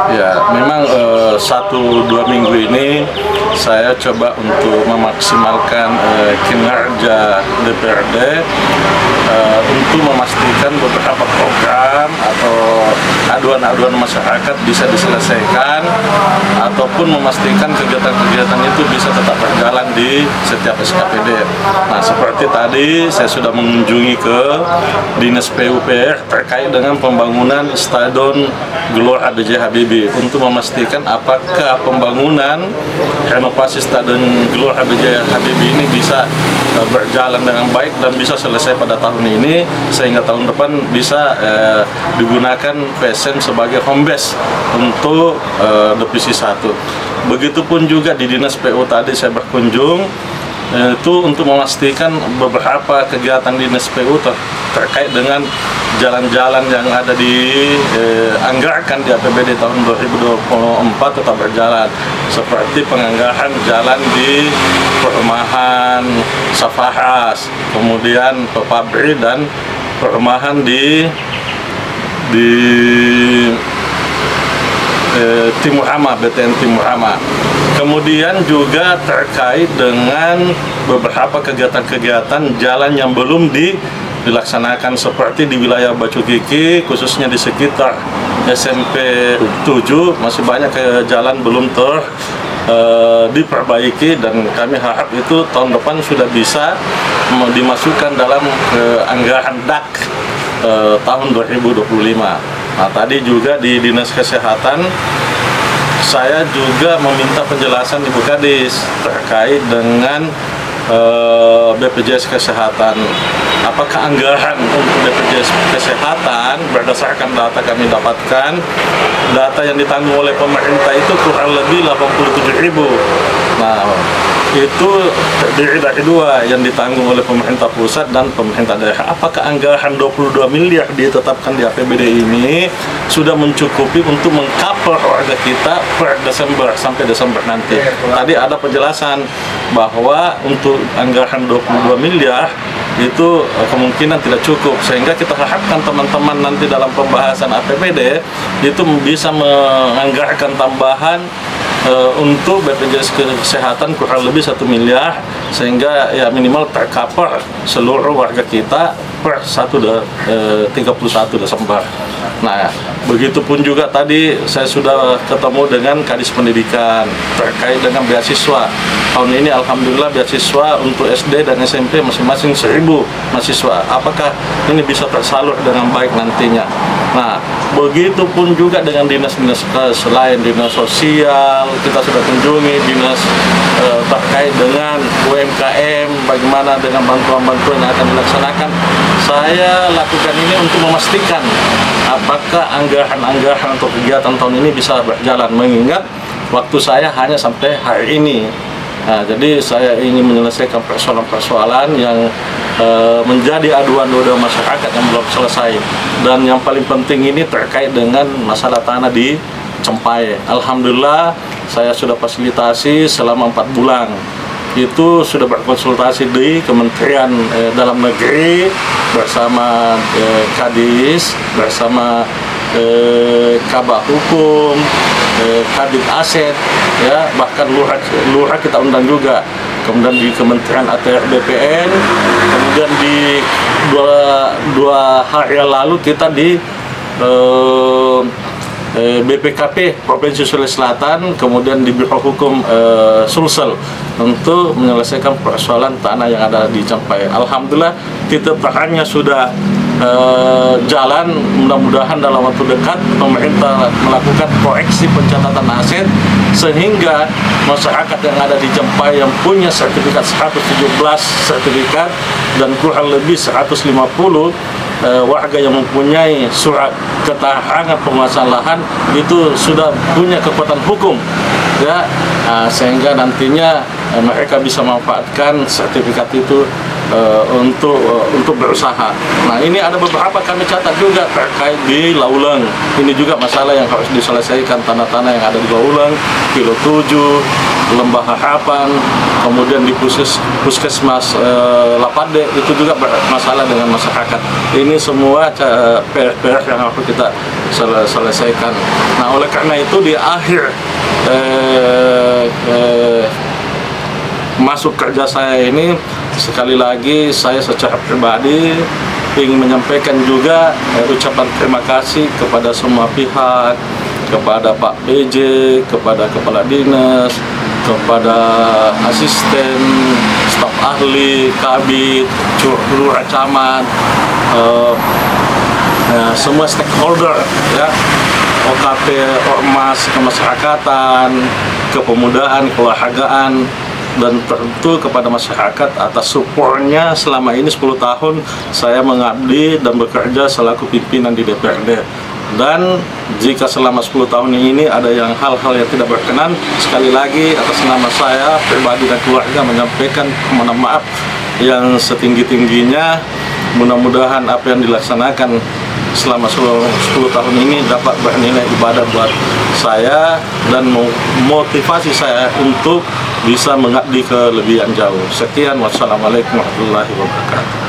Ya, memang 1-2 minggu ini saya coba untuk memaksimalkan kinerja DPRD untuk memastikan beberapa program atau aduan-aduan masyarakat bisa diselesaikan ataupun memastikan kegiatan-kegiatan itu bisa tetap berjalan di setiap SKPD. Nah, seperti tadi saya sudah mengunjungi ke Dinas PUPR terkait dengan pembangunan Stadion Gelora B.J. Habibie untuk memastikan apakah pembangunan renovasi Stadion Gelora B.J. Habibie ini bisa berjalan dengan baik dan bisa selesai pada tahun ini sehingga tahun depan bisa digunakan PSM sebagai home base untuk Divisi 1. Begitupun juga di Dinas PU tadi saya berkunjung itu untuk memastikan beberapa kegiatan Dinas PU terkait dengan jalan-jalan yang ada anggaran di APBD tahun 2024 tetap berjalan, seperti penganggaran jalan di perumahan Safahas, kemudian Pepabri dan perumahan di Timur Ama, BTN Timur Ama. Kemudian juga terkait dengan beberapa kegiatan-kegiatan jalan yang belum dilaksanakan seperti di wilayah Bacu Kiki, khususnya di sekitar SMP 7 masih banyak jalan belum diperbaiki dan kami harap itu tahun depan sudah bisa dimasukkan dalam anggaran DAK tahun 2025. Nah, tadi juga di Dinas Kesehatan saya juga meminta penjelasan Ibu Kadis terkait dengan BPJS Kesehatan. Apakah anggaran untuk BPJS Kesehatan berdasarkan data kami dapatkan, data yang ditanggung oleh pemerintah itu kurang lebih 87.000. Nah, itu terdiri dari dua, yang ditanggung oleh pemerintah pusat dan pemerintah daerah. Apakah anggaran 22 miliar ditetapkan di APBD ini sudah mencukupi untuk mengcover warga kita per Desember sampai Desember nanti? Tadi ada penjelasan bahwa untuk anggaran 22 miliar itu kemungkinan tidak cukup, sehingga kita harapkan teman-teman nanti dalam pembahasan APBD itu bisa menganggarkan tambahan untuk BPJS Kesehatan kurang lebih 1 miliar sehingga ya minimal tercover seluruh warga kita per 31 Desember. Nah, begitupun juga tadi saya sudah ketemu dengan Kadis Pendidikan terkait dengan beasiswa. Tahun ini alhamdulillah beasiswa untuk SD dan SMP masing-masing 1.000 mahasiswa. Apakah ini bisa tersalur dengan baik nantinya? Nah, begitupun juga dengan dinas-dinas selain dinas sosial, kita sudah kunjungi dinas terkait dengan UMKM, bagaimana dengan bantuan-bantuan yang akan dilaksanakan. Saya lakukan ini untuk memastikan apakah anggaran-anggaran atau kegiatan tahun ini bisa berjalan, mengingat waktu saya hanya sampai hari ini. Nah, jadi saya ingin menyelesaikan persoalan-persoalan yang menjadi aduan-aduan masyarakat yang belum selesai. Dan yang paling penting ini terkait dengan masalah tanah di Cempai. Alhamdulillah saya sudah fasilitasi selama 4 bulan. Itu sudah berkonsultasi di Kementerian Dalam Negeri bersama Kadis, bersama Kabak Hukum, Kadit Aset, ya, bahkan lurah kita undang juga. Kemudian di Kementerian ATR BPN, kemudian di dua hari yang lalu kita di BPKP Provinsi Sulawesi Selatan, kemudian di Biro Hukum Sulsel untuk menyelesaikan persoalan tanah yang ada di Cempai. Alhamdulillah titik terangnya sudah jalan. Mudah-mudahan dalam waktu dekat pemerintah melakukan koreksi pencatatan aset sehingga masyarakat yang ada di Cempai yang punya sertifikat 117 sertifikat dan kurang lebih 150 warga yang mempunyai surat keterangan penguasaan lahan itu sudah punya kekuatan hukum, ya, sehingga nantinya mereka bisa memanfaatkan sertifikat itu untuk berusaha. Nah, ini ada beberapa kami catat juga terkait di Laulang. Ini juga masalah yang harus diselesaikan, tanah-tanah yang ada di Laulang, Kilo 7, Lembah Harapan, kemudian di Puskesmas Lapade, itu juga bermasalah dengan masyarakat. Ini semua PR yang harus kita selesaikan. Nah, oleh karena itu di akhir masuk kerja saya ini, sekali lagi saya secara pribadi ingin menyampaikan juga ucapan terima kasih kepada semua pihak, kepada Pak PJ, kepada Kepala Dinas, kepada asisten, staf ahli, kabit, lurah camat, semua stakeholder, ya, OKP, Ormas, kemasyarakatan, kepemudaan, keolahragaan, dan tentu kepada masyarakat atas supportnya selama ini 10 tahun saya mengabdi dan bekerja selaku pimpinan di DPRD. Dan jika selama 10 tahun ini ada hal-hal yang tidak berkenan, sekali lagi atas nama saya pribadi dan keluarga menyampaikan mohon maaf yang setinggi-tingginya. Mudah-mudahan apa yang dilaksanakan selama 10 tahun ini dapat bernilai ibadah buat saya dan motivasi saya untuk bisa mengabdi ke lebih yang jauh. Sekian, wassalamualaikum warahmatullahi wabarakatuh.